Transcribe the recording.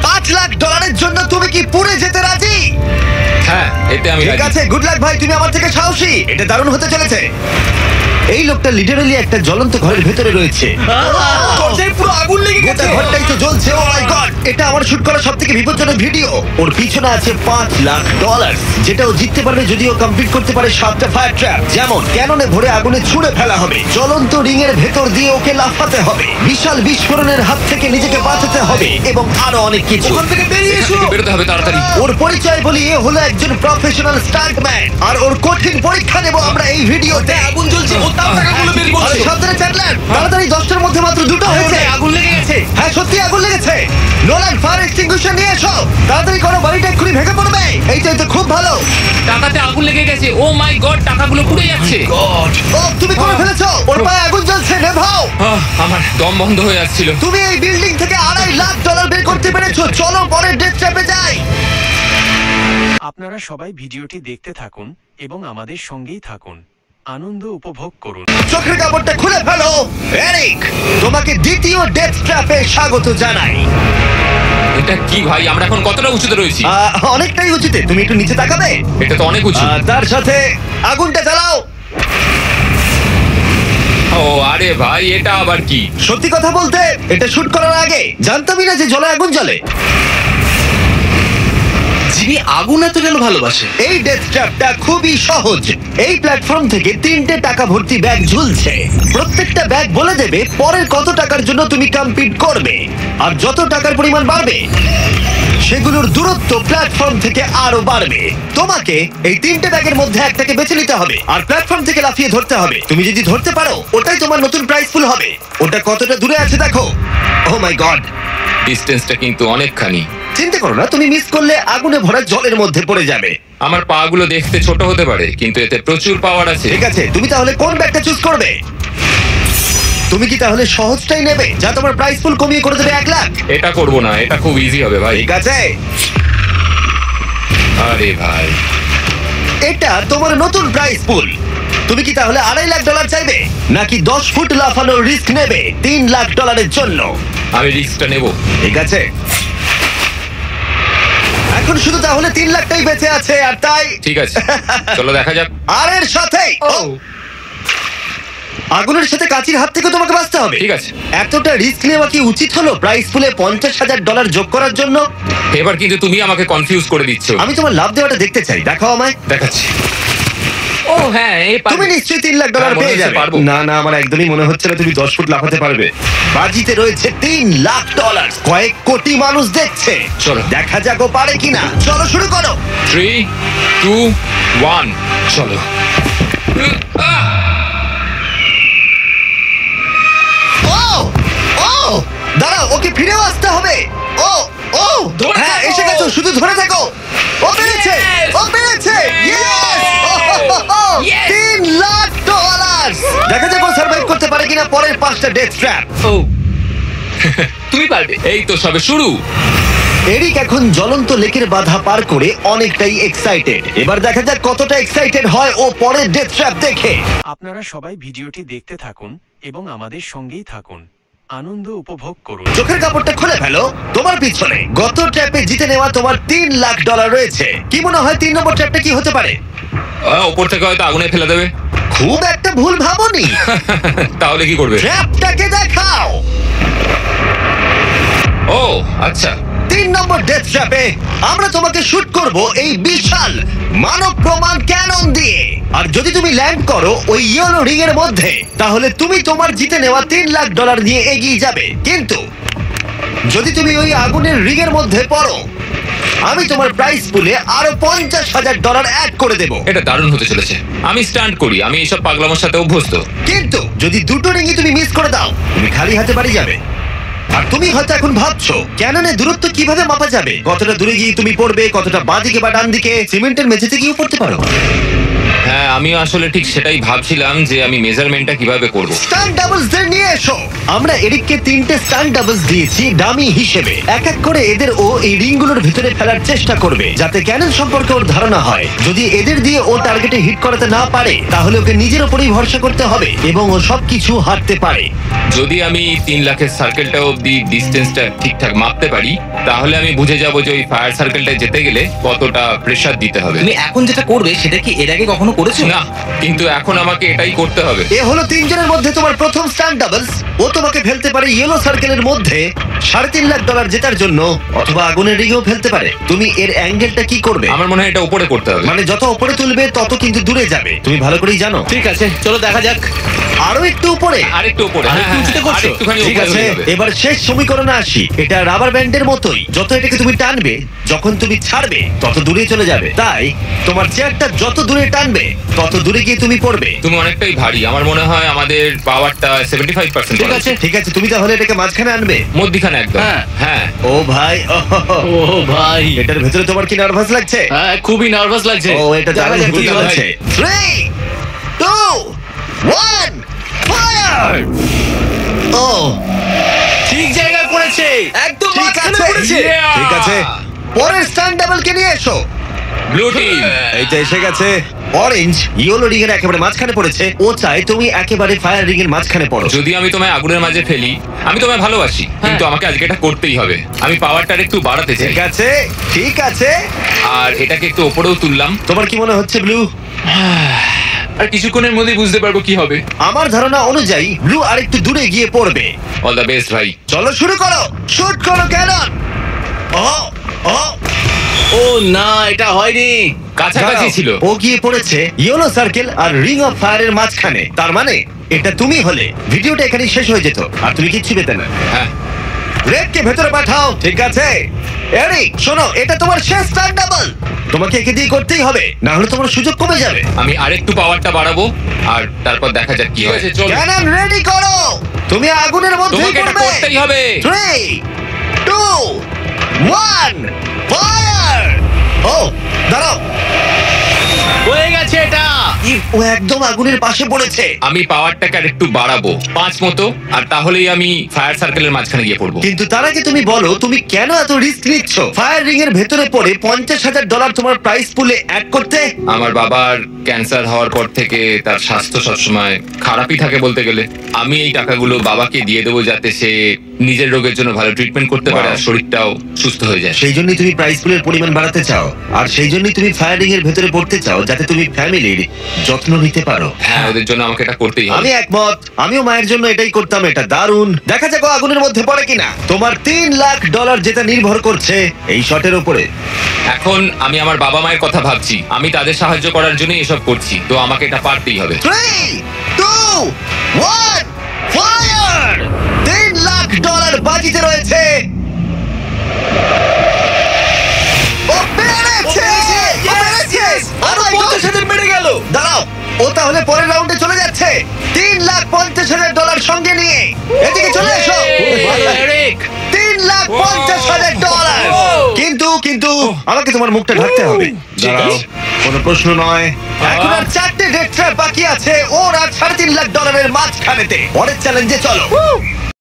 $5 লাখ জন্য তুমি কি পুরে যেতে রাজি? হ্যাঁ, এতে আমি ঠিক রাজি। আছে, গুড লাক ভাই, তুমি আমার থেকে সাহসী। এটা দারুণ হতে চলেছে। এই লোকটা লিটারালি একটা জ্বলন্ত ঘরের ভেতরে রয়েছে। দরজায় পুরো আগুন লেগে গোটা গেছে। ঘরটাই তো জ্বলছে। ও মাই গড, এটা আমার শুট করা সবথেকে বিপজ্জনক ভিডিও। ওর পিছনে আছে $5 লাখ, যেটা ও জিততে পারবে যদি ও কমপ্লিট করতে পারে 7টা ফায়ার ট্র্যাপ। যেমন ক্যাননে ভরে আগুনে ছুঁড়ে ফেলা হবে, জ্বলন্ত রিং এর ভেতর দিয়ে ওকে লাফাতে হবে, বিশাল বিস্ফোরণের হাত থেকে নিজেকে বাঁচাতে হবে এবং আরো অনেক কিছু। ওখান থেকে বেরিয়ে এখান এসো। থেকে বেরোতে হবে তাড়াতাড়ি। ওর পরিচয় বলি, এ হলো একজন প্রফেশনাল স্টান্টম্যান, আর ওর কঠিন পরীক্ষা নেব আমরা এই ভিডিওতে। আগুন জ্বলছে, ও তাও টাকাগুলো বের আরে করছে। সাবধানে চ্যান্ডলার, তাড়াতাড়ি 10টার মধ্যে মাত্র 2টো হয়েছে। আগুন লেগে গেছে। হ্যাঁ সত্যি আগুন লেগেছে। নোলান, ফায়ার এক্সটিংগুইশার নিয়ে এসো, তাড়াতাড়ি করো, বাড়িটা এক্ষুনি ভেঙে পড়বে। এই তো খুব ভালো। টাকাতে আগুন লেগে গেছে। ও মাই গড, টাকাগুলো পুড়ে যাচ্ছে। ও তুমি করে ফেলেছো, ওর পায়ে আগুন জ্বলছে। নেভাও। আমার দম বন্ধ হয়ে আসছিল। তুমি এই বিল্ডিং থেকে $2.5 লাখ বের করতে পেরেছো। চলো পরের ডেথ ট্র্যাপে যাই। আপনারা সবাই ভিডিওটি দেখতে থাকুন এবং আমাদের সঙ্গেই থাকুন, আনন্দ উপভোগ করুন। চোখের কাপড়টা খুলে ফেলো। এরিক, তোমাকে দ্বিতীয় ডেথ ট্র্যাপে স্বাগত জানাই। এটা কি ভাই, আমরা এখন কতটা উঁচুতে রয়েছি? অনেকটাই উচিতে, তুমি একটু নিচে তাকাবে? এটা তো অনেক উঁচু। তার সাথে আগুনটা জ্বালাও। ও আরে ভাই, এটা আবার কি? সত্যি কথা বলতে, এটা শুট করার আগে জানতামই না যে জলে আগুন জ্বলে। জিমি আগুন এত কেন ভালোবাসে? এই ডেথ ট্র্যাপটা খুবই সহজ। এই প্ল্যাটফর্ম থেকে 3টে টাকা ভর্তি ব্যাগ ঝুলছে। প্রত্যেকটা ব্যাগ বলে দেবে পরের কত টাকার জন্য তুমি কমপ্লিট করবে, আর যত টাকার পরিমাণ বাড়বে সেগুলোর দূরত্ব প্ল্যাটফর্ম থেকে আরো বাড়বে। তোমাকে এই 3টে ব্যাগের মধ্যে একটাকে বেছে নিতে হবে আর প্ল্যাটফর্ম থেকে লাফিয়ে ধরতে হবে। তুমি যদি ধরতে পারো, ওটাই তোমার নতুন প্রাইস ফুল হবে। ওটা কতটা দূরে আছে দেখো। ও মাই গড, ডিস্টেন্সটা কিন্তু অনেকখানি। চিন্তা করো না, তুমি মিস করলে আগুনে ভরা জলের মধ্যে পড়ে যাবে। আমার পা গুলো দেখতে ছোট হতে পারে, কিন্তু এতে প্রচুর পাওয়ার আছে। ঠিক আছে, তুমি তাহলে কোন ব্যাগটা চুজ করবে? তুমি কি তাহলে সহজটাই নেবে, যা তোমার প্রাইস ফুল কমিয়ে করে দেবে 1 লাখ? এটা করব না, এটা খুব ইজি হবে ভাই। ঠিক আছে, আরে ভাই, এটা তোমার নতুন প্রাইস পুল। তুমি কি তাহলে $2.5 লাখ চাইবে, নাকি 10 ফুট লাফানোর রিস্ক নেবে $3 লাখ জন্য? আমি রিস্কটা নেব। ঠিক আছে, এখন শুধু তাহলে 3 লাখটাই বেঁচে আছে, আর তাই ঠিক আছে, চলো দেখা যাক। আর এর সাথে আগুনের সাথে কাচির হাত থেকে তোমাকে বাঁচতে হবে। ঠিক আছে। এতটা রিস্ক নেওয়া কি উচিত হলো প্রাইস পুলে $50,000 যোগ করার জন্য? এবার কিন্তু তুমি আমাকে কনফিউজ করে দিচ্ছ। আমি তোমার লাভ দেওয়াটা দেখতে চাই, দেখাও আমায়। দেখাচ্ছি। ও হ্যাঁ, এই তুমি নিশ্চয়ই $3 লাখ হ্যাঁ, মনে পেয়ে হচ্ছে যাবে। পারবো। না না, আমার একদমই মনে হচ্ছে না তুমি 10 ফুট লাফাতে পারবে। বাজিতে রয়েছে $3 লাখ, কয়েক কোটি মানুষ দেখছে। চলো। দেখা যাক ও পারে কিনা। চলো শুরু করো। 3, 2, 1, চলো। ও ও দাঁড়াও, ওকে ফিরেও আসতে হবে। ও ও ধরে হ্যাঁ, থাকো। এসে গেছো, শুধু ধরে থাকো। ও পেরেছে, Yes! ও পেরেছে। Yes! Yes! $3 লাখ। দেখা যাক ও সার্ভাইভ করতে পারে কিনা পরের 5টা ডেথ ট্র্যাপ। ও তুমি পারবে। এই তো সবে শুরু। এরিক এখন জ্বলন্ত লেকের বাধা পার করে অনেকটাই এক্সাইটেড। এবার দেখা যাক কতটা এক্সাইটেড হয় ও পরের ডেথ ট্র্যাপ দেখে। আপনারা সবাই ভিডিওটি দেখতে থাকুন এবং আমাদের সঙ্গেই থাকুন, আনন্দ উপভোগ করুন। চোখের কাপড়টা খুলে ফেলো। তোমার পিছনে গত ট্র্যাপে জিতে নেওয়া তোমার $3 লাখ রয়েছে। কি মনে হয় 3 নম্বর ট্র্যাপটা কি হতে পারে? ওপর থেকে হয়তো আগুনে ফেলে দেবে। খুব একটা ভুল ভাবনি। তাহলে কি করবে? ট্র্যাপটাকে দেখাও। ও আচ্ছা, 3 নম্বর ডেথ ট্র্যাপে আমরা তোমাকে শুট করব এই বিশাল মানব প্রমাণ ক্যানন দিয়ে। আর যদি তুমি ল্যান্ড করো ওই ইয়েলো রিং এর মধ্যে, তাহলে তুমি তোমার জিতে নেওয়া $3 লাখ নিয়ে এগিয়ে যাবে। কিন্তু যদি তুমি ওই আগুনের রিং এর মধ্যে পড়ো, আমি তোমার প্রাইস পুলে আরো $50,000 অ্যাড করে দেব। এটা দারুণ হতে চলেছে। আমি স্টান্ট করি, আমি এইসব পাগলামোর সাথে অভ্যস্ত। কিন্তু যদি দুটো রিংই তুমি মিস করে দাও, তুমি খালি হাতে বাড়ি যাবে। আর তুমি হয়তো এখন ভাবছো ক্যাননে দূরত্ব কিভাবে মাপা যাবে, কতটা দূরে গিয়ে তুমি পড়বে, কতটা বাঁ দিকে বা ডান দিকে। সিমেন্টের মেঝেতে গিয়েও পড়তে পারো। হ্যাঁ, আমিও আসলে ঠিক সেটাই ভাবছিলাম যে আমি মেজারমেন্টটা কিভাবে করব। স্টান্ট ডাবলস দের নিয়ে এসো। আমরা এরিককে 3টে স্টান্ট ডাবলস দিয়েছি ডামি হিসেবে। এক এক করে এদের ও এই রিংগুলোর ভিতরে ফেলার চেষ্টা করবে, যাতে ক্যানন সম্পর্কে ওর ধারণা হয়। যদি এদের দিয়ে ও টার্গেটে হিট করাতে না পারে, তাহলে ওকে নিজের উপরেই ভরসা করতে হবে এবং ও সবকিছু হারতে পারে। যদি আমি 3 লাখের সার্কেলটা অব্দি ডিস্টেন্সটা ঠিকঠাক মাপতে পারি, তাহলে আমি বুঝে যাব যে ওই ফায়ার সার্কেলটায় যেতে গেলে কতটা প্রেসার দিতে হবে। তুমি এখন যেটা করবে সেটা কি এর আগে কখনো করেছো? না, কিন্তু এখন আমাকে এটাই করতে হবে। এ হলো 3 জনের মধ্যে তোমার প্রথম স্টান্ট ডাবলস। ও তোমাকে ফেলতে পারে ইয়েলো সার্কেলের মধ্যে $3.5 লাখ জেতার জন্য, অথবা আগুনের রিংও ফেলতে পারে। তুমি এর অ্যাঙ্গেলটা কি করবে? আমার মনে হয় এটা উপরে করতে হবে। মানে যত উপরে তুলবে তত কিন্তু দূরে যাবে, তুমি ভালো করেই জানো। ঠিক আছে, চলো দেখা যাক। আরো একটু উপরে। আরেকটু উপরে। আরেকটু হ্যাঁ, উঁচুতে হ্যাঁ, করছো? আরেকটুখানি ঠিক উপরে আছে, হলে হবে। এবার শেষ সমীকরণে আসি। এটা রাবার ব্যান্ডের মতোই, যত এটাকে তুমি টানবে, যখন তুমি ছাড়বে তত দূরে চলে যাবে। তাই তোমার চেয়ারটা যত দূরে টানবে তত দূরে গিয়ে তুমি পড়বে। তুমি অনেকটাই ভারী, আমার মনে হয় আমাদের পাওয়ারটা 75%। ঠিক আছে। ঠিক আছে, তুমি তাহলে এটাকে মাঝখানে আনবে। মধ্যিখানে একদম। হ্যাঁ। হ্যাঁ। ও ভাই, ও ভাই, এটার ভেতরে তোমার কি নার্ভাস লাগছে? হ্যাঁ খুবই নার্ভাস লাগছে। ও, এটা দেখা দারুণ যাক কি বুঝতে হয়। পারছে। 3, 2, 1, ফায়ার! ও, ঠিক জায়গায় পড়েছে, একদম ঠিক মাঝখানে আছে। পড়েছে। Yeah! ঠিক আছে, পরের স্টান্ট ডাবলকে নিয়ে এসো। Blue team. এই তো এসে গেছে। অরেঞ্জ ইয়েলো রিং এর একেবারে মাঝখানে পড়েছে। ও চাই তুমি একেবারে ফায়ার রিং এর মাঝখানে পড়ো। যদি আমি তোমায় আগুনের মাঝে ফেলি, আমি তোমায় ভালোবাসি, কিন্তু আমাকে আজকে এটা করতেই হবে। আমি পাওয়ারটা একটু বাড়াতে চাই, ঠিক আছে, ঠিক আছে। আর এটাকে একটু ওপরেও তুললাম। তোমার কি মনে হচ্ছে ব্লু? আর কিছুক্ষণের মধ্যেই বুঝতে পারবো কি হবে। আমার ধারণা অনুযায়ী ব্লু আরেকটু দূরে গিয়ে পড়বে। অল দ্য বেস্ট ভাই। চলো শুরু করো, শুট করো ক্যানন। ও, ও, ও না, এটা হয়নি। কাছাকাছি ছিল। ও গিয়ে পড়েছে ইয়েলো সার্কেল আর রিং অফ ফায়ারের মাঝখানে। তার মানে এটা তুমি হলে ভিডিওটা এখানেই শেষ হয়ে যেত আর তুমি কিচ্ছু পেতে না। হ্যাঁ। রেডকে ভেতরে পাঠাও। ঠিক আছে এরিক, শোনো, এটা তোমার শেষ স্টান্ট ডাবল। তোমাকে একে দিয়ে করতেই হবে, না হলে তোমার সুযোগ কমে যাবে। আমি আরেকটু পাওয়ারটা বাড়াবো, আর তারপর দেখা যাক কি হয়। চলো, ক্যানন রেডি করো। তুমি আগুনের মধ্যে তোমাকে এটা করতেই হবে। 3, 2, 1, ফায়ার! ও, দাঁড়াও। হয়ে গেছে এটা। ও একদম আগুনের পাশে পড়েছে। আমি পাওয়ারটাকে আরেকটু বাড়াবো 5 মতো, আর তাহলেই আমি ফায়ার সার্কেলের মাঝখানে গিয়ে পড়বো। কিন্তু তার আগে তুমি বলো, তুমি কেন এত রিস্ক নিচ্ছ ফায়ার রিং এর ভেতরে পড়ে $50,000 তোমার প্রাইস পুলে অ্যাড করতে? আমার বাবার ক্যান্সার হওয়ার পর থেকে তার স্বাস্থ্য সবসময় খারাপই থাকে বলতে গেলে। আমি এই টাকাগুলো বাবাকে দিয়ে দেবো, যাতে সে নিজের রোগের জন্য ভালো ট্রিটমেন্ট করতে পারে আর শরীরটাও সুস্থ হয়ে যায়। সেই জন্যই তুমি প্রাইস পুলের পরিমাণ বাড়াতে চাও, আর সেই জন্যই তুমি ফায়ার রিং এর ভেতরে পড়তে চাও, যাতে তুমি ফ্যামিলির যত্ন নিতে পারো। হ্যাঁ, ওদের জন্য আমাকে এটা করতেই হবে। আমি একমত, আমিও মায়ের জন্য এটাই করতাম। এটা দারুণ। দেখা যাক ও আগুনের মধ্যে পড়ে কিনা। তোমার $3 লাখ যেটা নির্ভর করছে এই শটের উপরে। এখন আমি আমার বাবা মায়ের কথা ভাবছি, আমি তাদের সাহায্য করার জন্য এসব করছি, তো আমাকে এটা পারতেই হবে। 3, 2, 1, ফায়ার! $3 লাখ বাজিতে রয়েছে। ও পেরেছে! ও পেরেছে! আরো Oh my God! 50,000 বেড়ে গেল। দাঁড়াও, ও তাহলে পরের রাউন্ডে চলে যাচ্ছে $3,50,000 সঙ্গে নিয়ে। এদিকে চলে এসো। এরিক, $3,50,000। কিন্তু আমাকে তোমার মুখটা ঢাকতে হবে। ঠিক দাঁড়াও, আছে। কোনো প্রশ্ন নয়। এখন আর 4টে ডেট ট্র্যাপ বাকি আছে। ওর আর $3.5 লাখ মাঝখানেতে। পরের চ্যালেঞ্জে চলো।